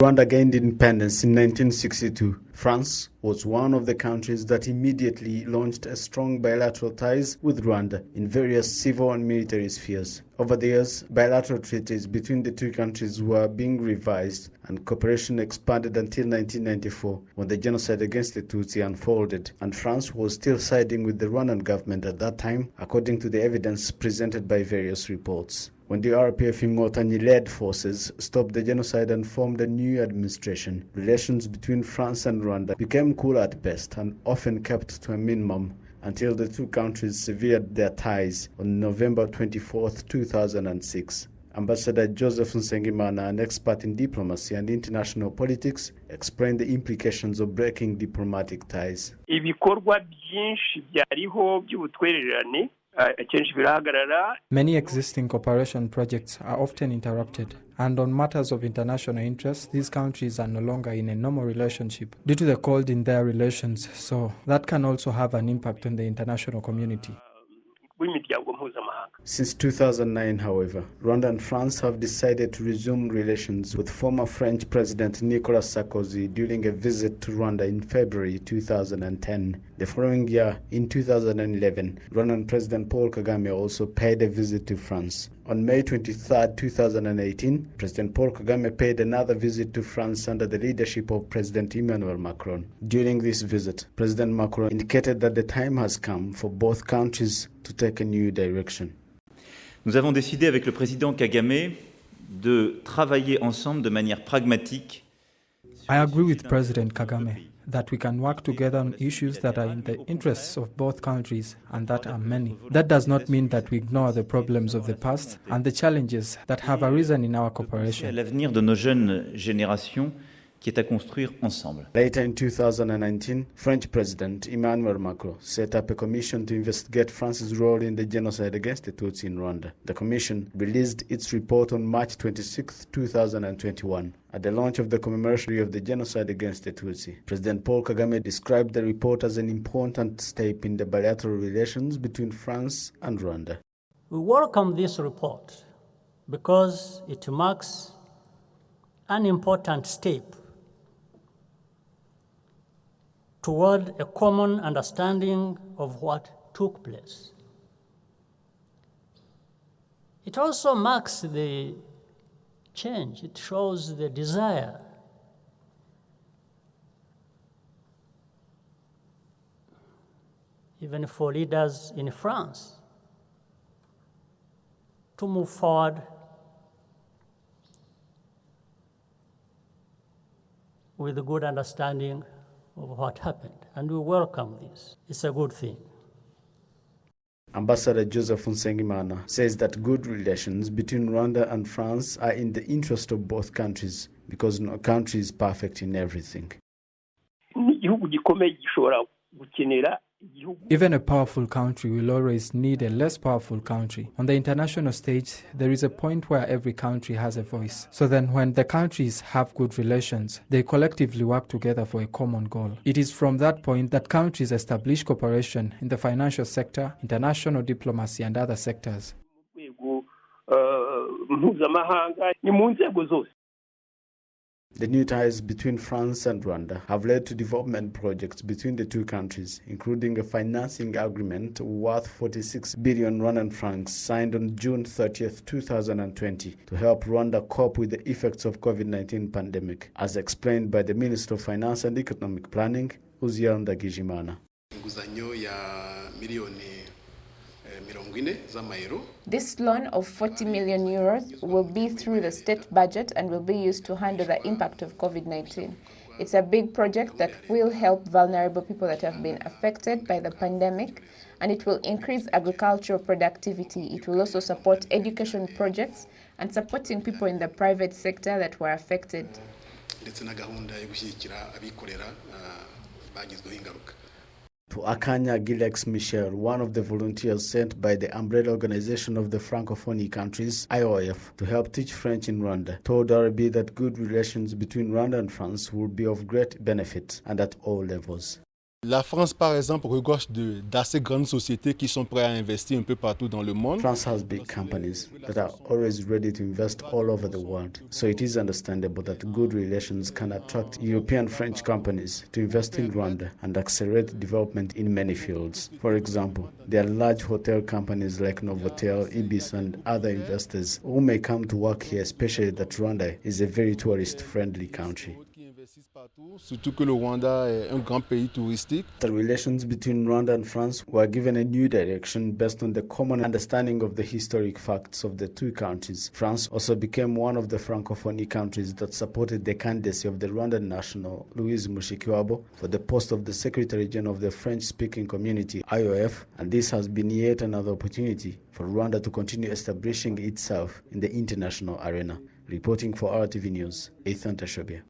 Rwanda gained independence in 1962. France was one of the countries that immediately launched a strong bilateral ties with Rwanda in various civil and military spheres. Over the years, bilateral treaties between the two countries were being revised and cooperation expanded until 1994 when the genocide against the Tutsi unfolded, and France was still siding with the Rwandan government at that time, according to the evidence presented by various reports. When the RPF Inkotanyi-led forces stopped the genocide and formed a new administration, relations between France and Rwanda became cool at best and often kept to a minimum until the two countries severed their ties on November 24, 2006. Ambassador Joseph Nsengimana, an expert in diplomacy and international politics, explained the implications of breaking diplomatic ties. Ibikorwa byinshi byariho by'ubutwererane Many existing cooperation projects are often interrupted, and on matters of international interest, these countries are no longer in a normal relationship due to the cold in their relations, so that can also have an impact on the international community. Since 2009, however, Rwanda and France have decided to resume relations with former French President Nicolas Sarkozy during a visit to Rwanda in February 2010. The following year, in 2011, Rwandan President Paul Kagame also paid a visit to France. On May 23, 2018, President Paul Kagame paid another visit to France under the leadership of President Emmanuel Macron. During this visit, President Macron indicated that the time has come for both countries to take a new direction. Nous avons décidé avec le président Kagame de travailler ensemble de manière pragmatique. I agree with President Kagame that we can work together on issues that are in the interests of both countries, and that are many. That does not mean that we ignore the problems of the past and the challenges that have arisen in our cooperation. L'avenir de nos jeunes générations qui est à construire ensemble. Later in 2019, French President Emmanuel Macron set up a commission to investigate France's role in the genocide against the Tutsi in Rwanda. The commission released its report on March 26, 2021. At the launch of the commemoration of the genocide against the Tutsi, President Paul Kagame described the report as an important step in the bilateral relations between France and Rwanda. We welcome this report because it marks an important step toward a common understanding of what took place. It also marks the change. It shows the desire even for leaders in France to move forward with a good understanding of what happened, and we welcome this. It's a good thing. Ambassador Joseph Nsengimana says that good relations between Rwanda and France are in the interest of both countries because no country is perfect in everything. Even a powerful country will always need a less powerful country. On the international stage, there is a point where every country has a voice. So then when the countries have good relations, they collectively work together for a common goal. It is from that point that countries establish cooperation in the financial sector, international diplomacy, and other sectors. The new ties between France and Rwanda have led to development projects between the two countries, including a financing agreement worth 46 billion Rwandan francs signed on June 30, 2020 to help Rwanda cope with the effects of COVID-19 pandemic, as explained by the Minister of Finance and Economic Planning, Uzziel Ndagijimana. This loan of 40 million euros will be through the state budget and will be used to handle the impact of COVID-19. It's a big project that will help vulnerable people that have been affected by the pandemic, and it will increase agricultural productivity. It will also support education projects and supporting people in the private sector that were affected. To Akanya Gilex Michel, one of the volunteers sent by the umbrella organization of the Francophonie countries, IOF, to help teach French in Rwanda, told RB that good relations between Rwanda and France will be of great benefit and at all levels. La France, par exemple, regorge d'assez grandes sociétés qui sont prêtes à investir un peu partout dans le monde. France has big companies that are always ready to invest all over the world. So it is understandable that good relations can attract European French companies to invest in Rwanda and accelerate development in many fields. For example, there are large hotel companies like Novotel, Ibis, and other investors who may come to work here, especially that Rwanda is a very tourist-friendly country. Surtout que le Rwanda est un grand pays touristique. The relations between Rwanda and France were given a new direction based on the common understanding of the historic facts of the two countries. France also became one of the Francophonie countries that supported the candidacy of the Rwandan national Louise Mushikiwabo for the post of the Secretary General of the French-speaking community, IOF, and this has been yet another opportunity for Rwanda to continue establishing itself in the international arena. Reporting for RTV News, Athan Tashobya.